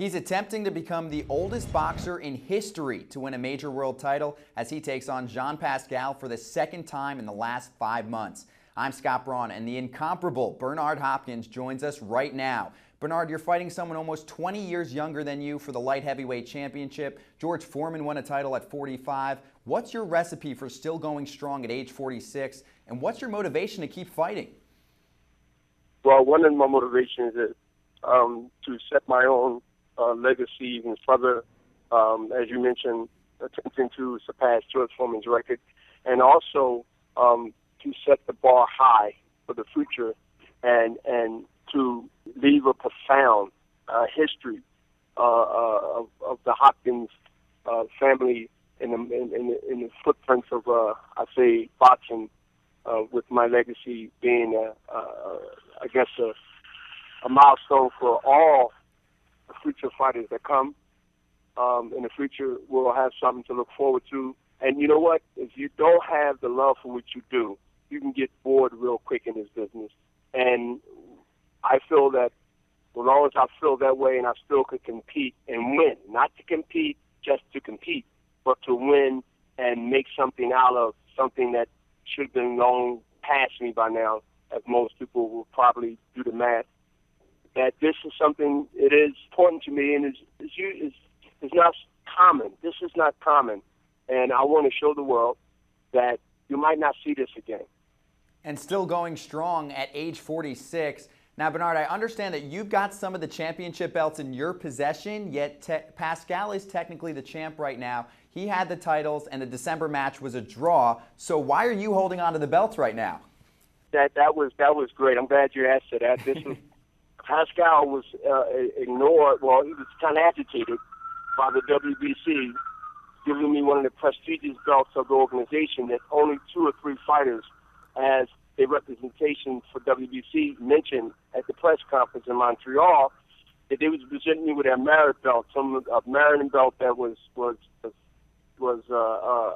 He's attempting to become the oldest boxer in history to win a major world title as he takes on Jean Pascal for the second time in the last 5 months. I'm Scott Braun, and the incomparable Bernard Hopkins joins us right now. Bernard, you're fighting someone almost 20 years younger than you for the light heavyweight championship. George Foreman won a title at 45. What's your recipe for still going strong at age 46, and what's your motivation to keep fighting? Well, one of my motivations is to set my own legacy even further, as you mentioned, attempting to surpass George Foreman's record, and also to set the bar high for the future and to leave a profound history of the Hopkins family in the footprints of, I say, boxing, with my legacy being, I guess, a milestone for all the future fighters that come. In the future, we'll have something to look forward to. And you know what? If you don't have the love for what you do, you can get bored real quick in this business. And I feel that as long as I feel that way and I still could compete and win, not to compete just to compete, but to win and make something out of something that should have been long past me by now, as most people will probably do the math, that this is something, it is important to me, and it's not common. This is not common. And I want to show the world that you might not see this again. And still going strong at age 46. Now, Bernard, I understand that you've got some of the championship belts in your possession, yet Pascal is technically the champ right now. He had the titles, and the December match was a draw. So why are you holding on to the belts right now? That was great. I'm glad you asked that. This was, Pascal was ignored. Well, he was kind of agitated by the WBC, giving me one of the prestigious belts of the organization that only 2 or 3 fighters as a representation for WBC mentioned at the press conference in Montreal, that they was presenting me with a merit belt, a Maryland belt that was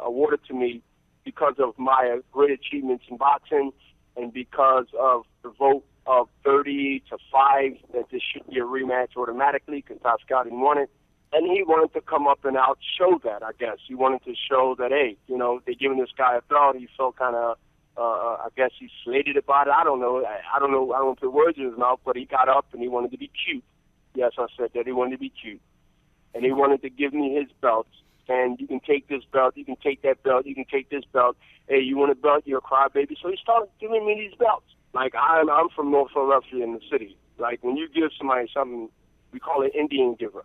awarded to me because of my great achievements in boxing and because of the vote of 30 to 5 that this should be a rematch automatically because Pascal didn't want it. And he wanted to come up and show that, I guess. He wanted to show that, hey, you know, they're giving this guy a belt. He felt kind of, I guess he slated about it. I don't know. I don't want to put words in his mouth, but he got up and he wanted to be cute. Yes, I said that. He wanted to be cute. And he wanted to give me his belts. And you can take this belt, you can take that belt, you can take this belt. Hey, you want a belt? You're a crybaby. So he started giving me these belts. Like, I'm from North Philadelphia in the city. Like, when you give somebody something, we call it Indian giver.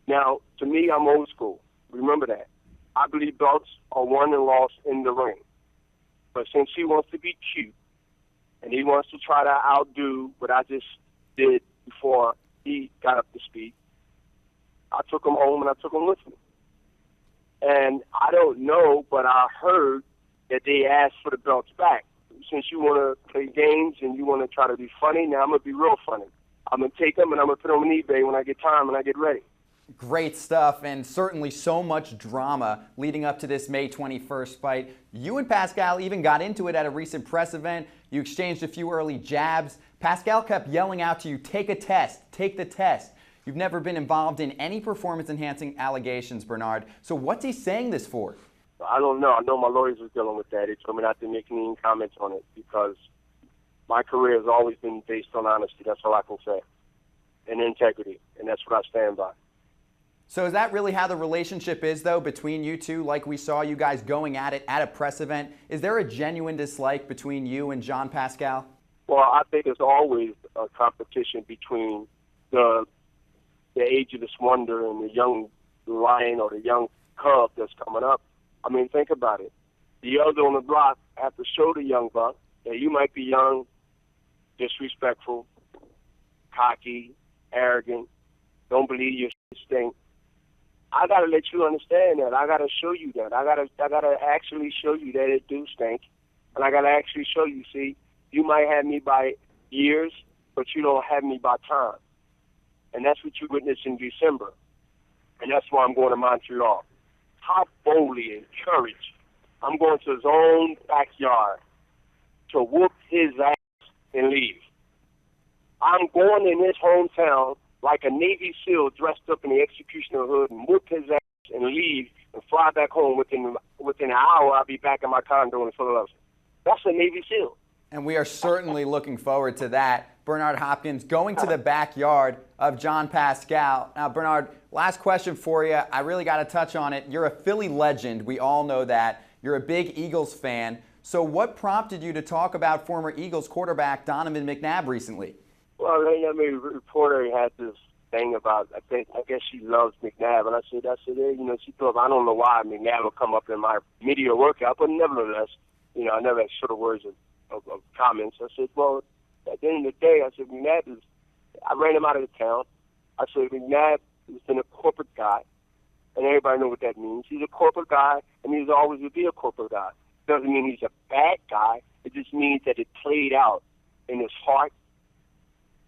Now, to me, I'm old school. Remember that. I believe belts are won and lost in the ring. But since he wants to be cute, and he wants to try to outdo what I just did before he got up to speed, I took him home and I took him with me. And I don't know, but I heard that they asked for the belts back. Since you want to play games and you want to try to be funny, now I'm going to be real funny. I'm going to take them and I'm going to put them on eBay when I get time and I get ready. Great stuff, and certainly so much drama leading up to this May 21st fight. You and Pascal even got into it at a recent press event. You exchanged a few early jabs. Pascal kept yelling out to you, take a test, take the test. You've never been involved in any performance-enhancing allegations, Bernard. So what's he saying this for? I don't know. I know my lawyers are dealing with that. They told me not to make any comments on it because my career has always been based on honesty. That's all I can say. And integrity. And that's what I stand by. So is that really how the relationship is, though, between you two, like we saw you guys going at it at a press event? Is there a genuine dislike between you and Jean Pascal? Well, I think there's always a competition between the age of this wonder and the young lion or the young cub that's coming up. I mean, think about it. The elder on the block have to show the young buck that you might be young, disrespectful, cocky, arrogant, don't believe your stink. I gotta let you understand that. I gotta show you that. I gotta actually show you that it do stink, and I gotta actually show you. See, you might have me by years, but you don't have me by time, and that's what you witnessed in December, and that's why I'm going to Montreal. How boldly and courage I'm going to his own backyard to whoop his ass and leave. I'm going in his hometown like a Navy SEAL dressed up in the executioner hood and whoop his ass and leave and fly back home within an hour. I'll be back in my condo in Philadelphia. That's a Navy SEAL. And we are certainly looking forward to that. Bernard Hopkins going to the backyard of John Pascal. Now, Bernard, last question for you. I really got to touch on it. You're a Philly legend. We all know that. You're a big Eagles fan. So what prompted you to talk about former Eagles quarterback Donovan McNabb recently? Well, I mean, a reporter had this thing about, I guess she loves McNabb. And I said, she thought, I don't know why McNabb would come up in my media workout, but nevertheless, I never had short words of comments. I said, well, at the end of the day, I said, McNabb I ran him out of the town. I said, McNabb has been a corporate guy, and everybody knows what that means. He's a corporate guy, and he's always will be a corporate guy. Doesn't mean he's a bad guy. It just means that it played out in his heart.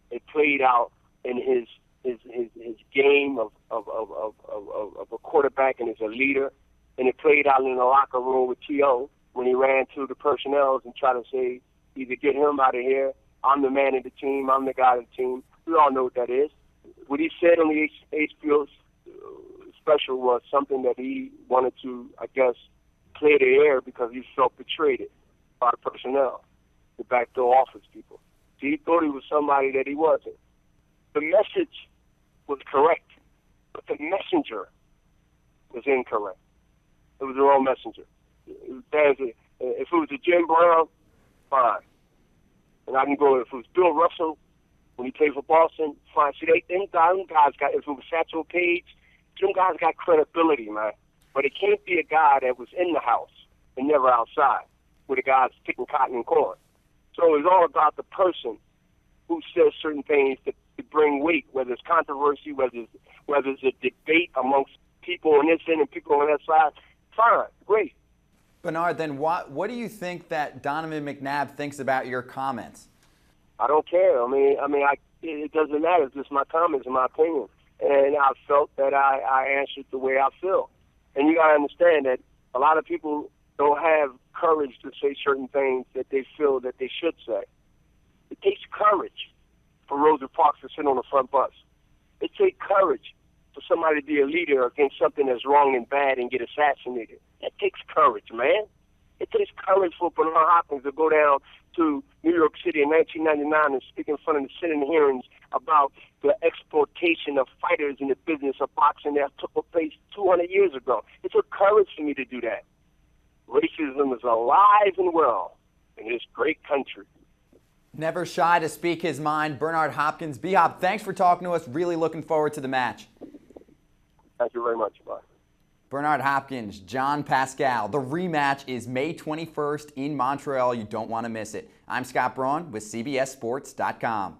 It played out in his game of a quarterback and as a leader, and it played out in the locker room with T.O. when he ran to the personnel and tried to say, either get him out of here, I'm the man of the team, I'm the guy of the team. We all know what that is. What he said on the HBO special was something that he wanted to, I guess, clear the air because he felt betrayed by the personnel, the backdoor office people. So he thought he was somebody that he wasn't. The message was correct, but the messenger was incorrect. It was the wrong messenger. If it was a Jim Brown, fine. And I can go, if it was Bill Russell, when he played for Boston, fine. See, them guys got, if it was Satchel Paige, them guys got credibility, man. But it can't be a guy that was in the house and never outside, where the guys picking cotton and corn. So it's all about the person who says certain things to bring weight, whether it's controversy, whether it's a debate amongst people on this end and people on that side. Fine, great. Bernard, then what do you think that Donovan McNabb thinks about your comments? I don't care. It doesn't matter. It's just my comments and my opinion. And I felt that I answered the way I feel. And you got to understand that a lot of people don't have courage to say certain things that they feel that they should say. It takes courage for Rosa Parks to sit on the front bus. It takes courage for somebody to be a leader against something that's wrong and bad and get assassinated. That takes courage, man. It takes courage for Bernard Hopkins to go down to New York City in 1999 and speak in front of the Senate hearings about the exploitation of fighters in the business of boxing that took place 200 years ago. It took courage for me to do that. Racism is alive and well in this great country. Never shy to speak his mind. Bernard Hopkins. B-Hop, thanks for talking to us. Really looking forward to the match. Thank you very much. Bye. Bernard Hopkins, John Pascal. The rematch is May 21st in Montreal. You don't want to miss it. I'm Scott Braun with CBSSports.com.